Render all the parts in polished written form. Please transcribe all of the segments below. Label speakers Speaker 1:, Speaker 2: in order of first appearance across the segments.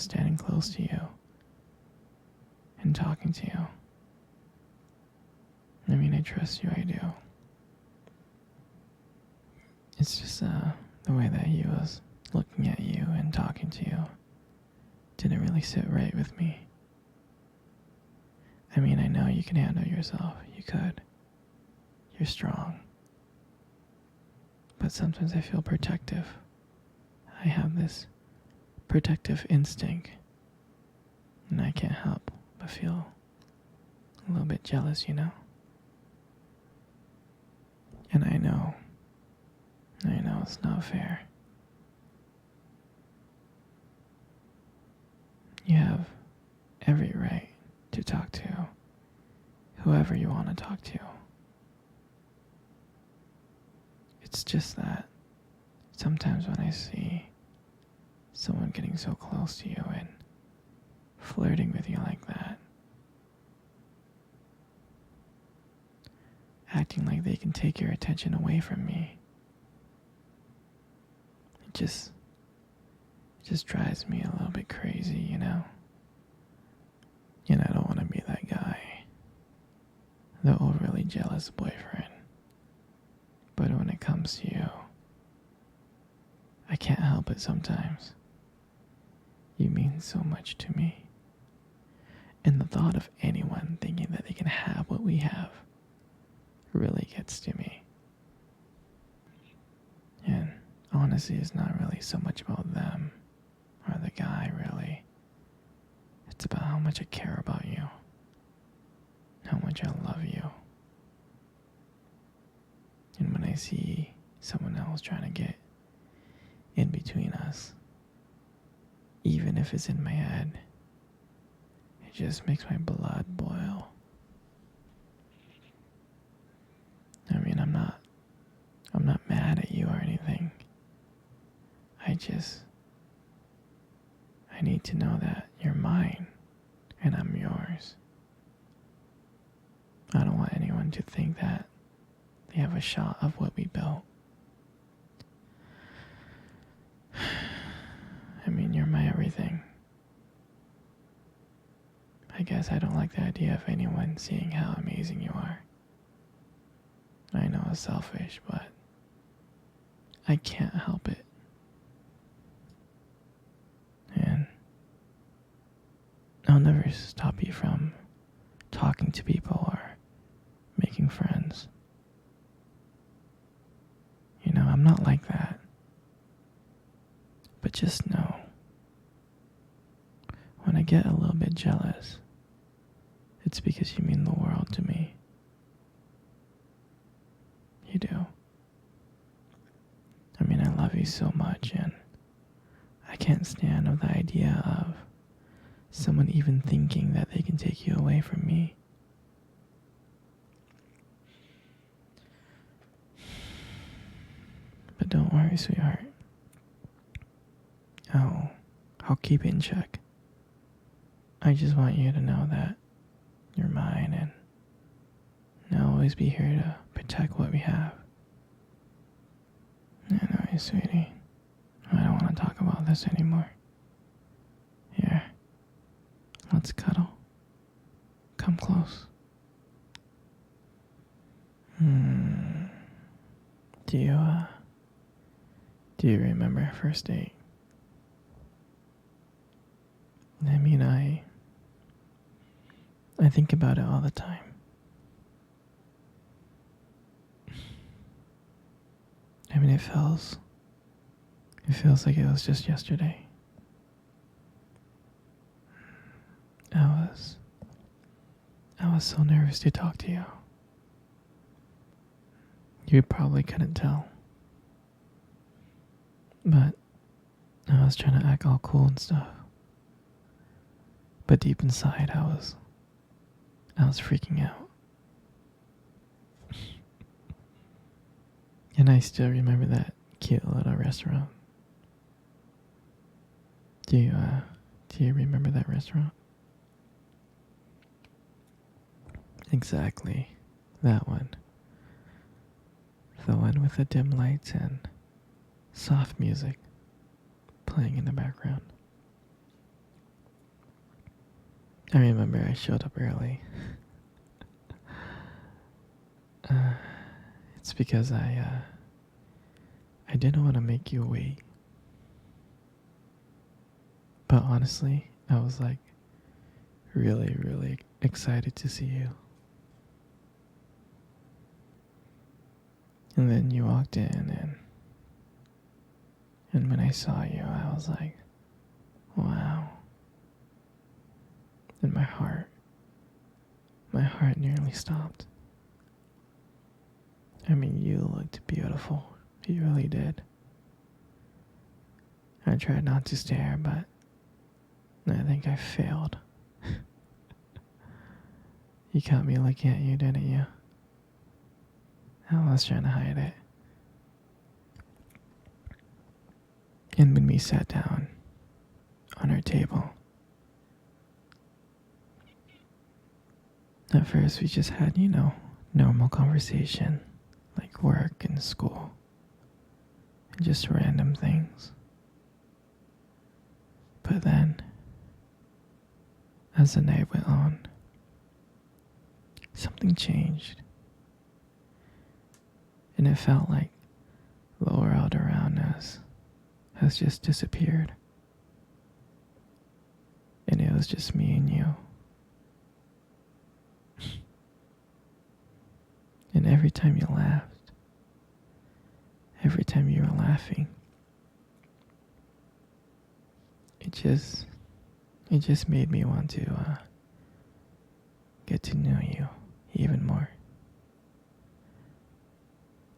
Speaker 1: was standing close to you and talking to you. I mean, I trust you, I do. It's just the way that he was looking at you and talking to you didn't really sit right with me. I mean, I know you can handle yourself. You could. You're strong. But sometimes I feel protective. I have this protective instinct. And I can't help but feel a little bit jealous, you know? And I know it's not fair. You have every right to talk to whoever you want to talk to. It's just that sometimes when I see someone getting so close to you and flirting with you like that, acting like they can take your attention away from me, it just drives me a little bit crazy, you know? And I don't want to be that guy, the overly jealous boyfriend. But when it comes to you, I can't help it sometimes. You mean so much to me. And the thought of anyone thinking that they can have what we have really gets to me. And honestly, it's not really so much about them or the guy, really. It's about how much I care about you, how much I love you. And when I see someone else trying to get in between us, even if it's in my head, it just makes my blood boil. I mean, I'm not mad at you or anything. I need to know that you're mine and I'm yours. I don't want anyone to think that they have a shot of what we built. I mean, you're my everything. I guess I don't like the idea of anyone seeing how amazing you are. I know it's selfish, but I can't help it. And I'll never stop you from talking to people or making friends. You know, I'm not like that. But just know, when I get a little bit jealous, it's because you mean the world to me. You do. I mean, I love you so much, and I can't stand the idea of someone even thinking that they can take you away from me. But don't worry, sweetheart. I'll keep it in check. I just want you to know that you're mine, and I'll always be here to protect what we have. Anyway, sweetie, I don't want to talk about this anymore. Here, let's cuddle. Come close. Do you remember our first date? I mean, I think about it all the time. I mean, it feels like it was just yesterday. I was so nervous to talk to you. You probably couldn't tell. But I was trying to act all cool and stuff. But deep inside, I was freaking out. And I still remember that cute little restaurant. Do you remember that restaurant? Exactly, that one. The one with the dim lights and soft music playing in the background. I remember I showed up early. Uh, it's because I didn't want to make you wait. But honestly, I was like really, really excited to see you. And then you walked in, and when I saw you, I was like, wow. And my heart nearly stopped. I mean, you looked beautiful. You really did. I tried not to stare, but I think I failed. You caught me looking at you, didn't you? I was trying to hide it. And when we sat down on our table, at first we just had, normal conversation, like work and school, and just random things. But then, as the night went on, something changed. And it felt like the world around us has just disappeared. And it was just me and you. And every time you laughed, every time you were laughing, it just made me want to get to know you even more.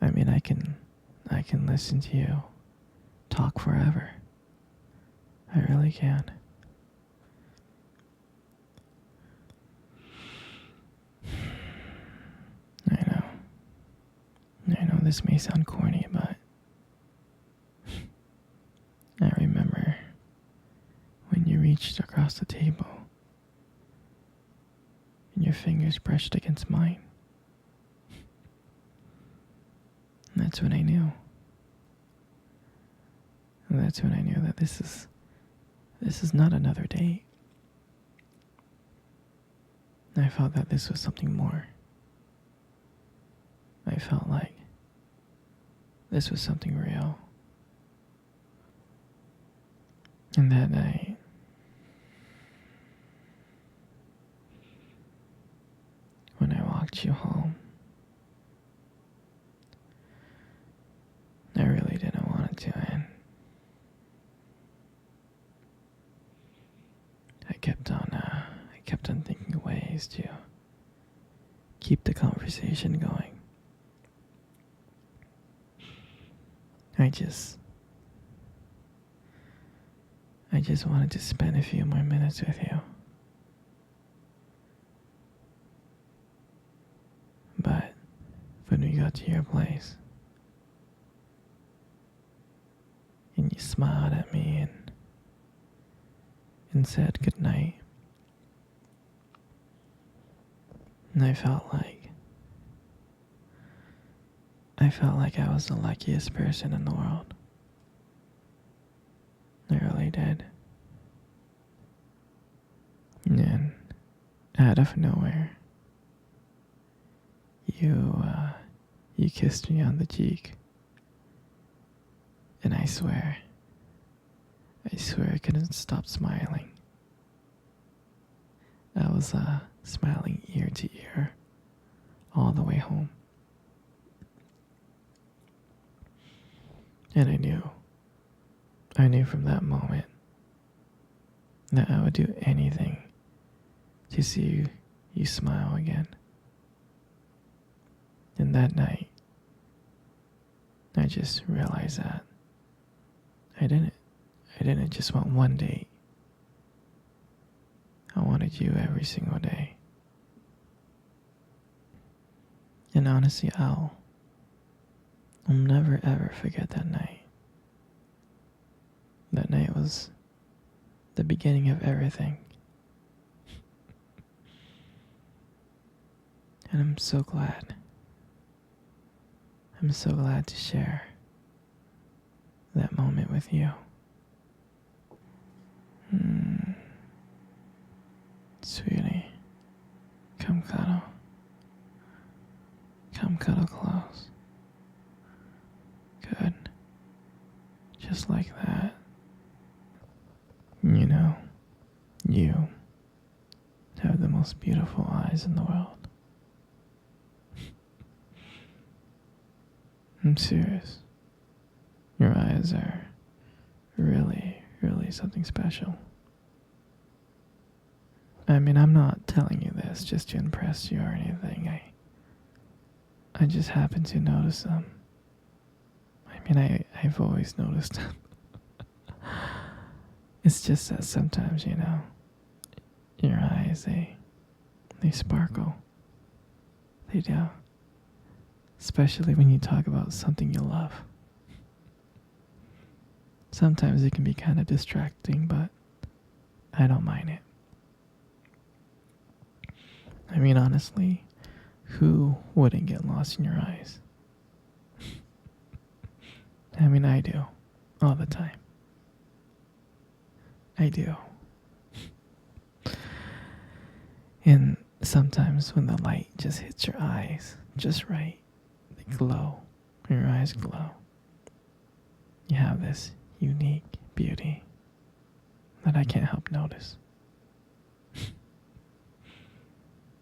Speaker 1: I mean, I can listen to you talk forever. I really can. I know this may sound corny, but I remember when you reached across the table and your fingers brushed against mine. And that's when I knew. And that's when I knew that this is not another date. I felt that this was something more. I felt like this was something real. And that night, when I walked you home, I really didn't want it to end. I kept on thinking of ways to keep the conversation going. I just wanted to spend a few more minutes with you. But when we got to your place, and you smiled at me and said goodnight, and I felt like I was the luckiest person in the world. I really did. And then, out of nowhere, you kissed me on the cheek. And I swear I couldn't stop smiling. I was smiling ear to ear all the way home. And I knew from that moment that I would do anything to see you smile again. And that night, I just realized that I didn't just want one date. I wanted you every single day. And honestly, I'll never ever forget that night. That night was the beginning of everything. And I'm so glad to share that moment with you. Sweet Come cuddle. Come cuddle close. Good. Just like that. You know, you have the most beautiful eyes in the world. I'm serious. Your eyes are really, really something special. I mean, I'm not telling you this just to impress you or anything. I just happen to notice them. I mean, I've always noticed them. It's just that sometimes, your eyes, they sparkle. They do. Especially when you talk about something you love. Sometimes it can be kind of distracting, but I don't mind it. I mean, honestly, who wouldn't get lost in your eyes? I mean, I do. All the time. I do. And sometimes when the light just hits your eyes just right, they glow. Your eyes glow. You have this unique beauty that I can't help notice.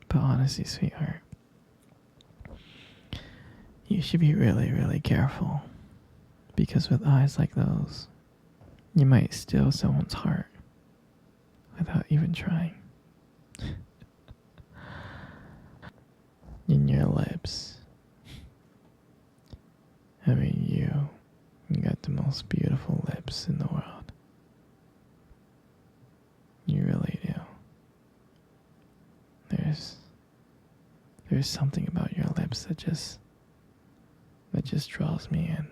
Speaker 1: But honestly, sweetheart, you should be really, really careful. Because with eyes like those, you might steal someone's heart without even trying. In your lips. I mean, you got the most beautiful lips in the world. You really do. There's something about your lips that just draws me in.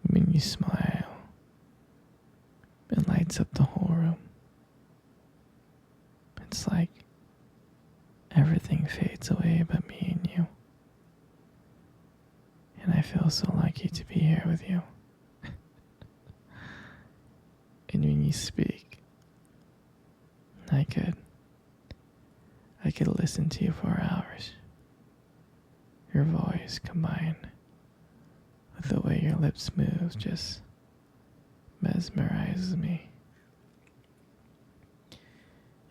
Speaker 1: When you smile, it lights up the whole room. It's like everything fades away but me and you. And I feel so lucky to be here with you. And when you speak, I could listen to you for hours. Your voice combined with the way your lips move just mesmerizes me.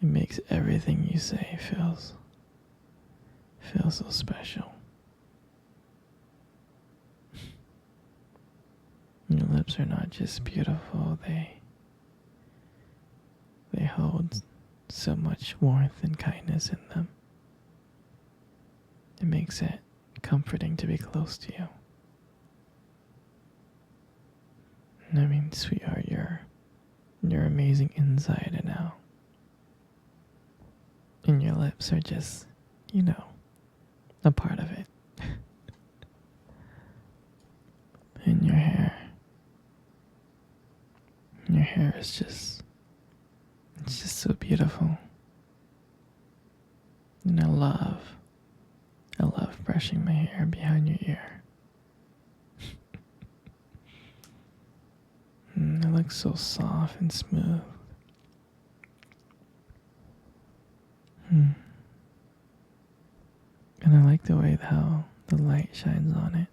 Speaker 1: It makes everything you say feel so special. Your lips are not just beautiful, they hold so much warmth and kindness in them. It makes it comforting to be close to you. I mean, sweetheart, you're amazing inside and out. And your lips are just, a part of it. And your hair is just, it's just so beautiful. And I love brushing my hair behind your ear. And it looks so soft and smooth. And I like the way how the light shines on it.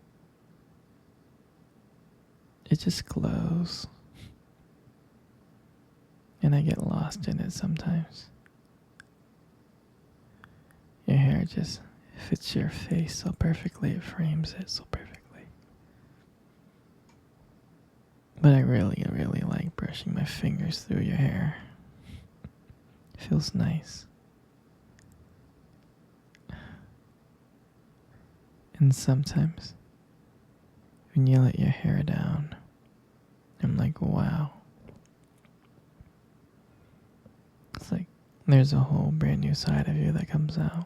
Speaker 1: It just glows. And I get lost in it sometimes. Your hair just fits your face so perfectly, it frames it so perfectly. But I really, really like brushing my fingers through your hair. It feels nice. And sometimes, when you let your hair down, I'm like, wow. It's like there's a whole brand new side of you that comes out.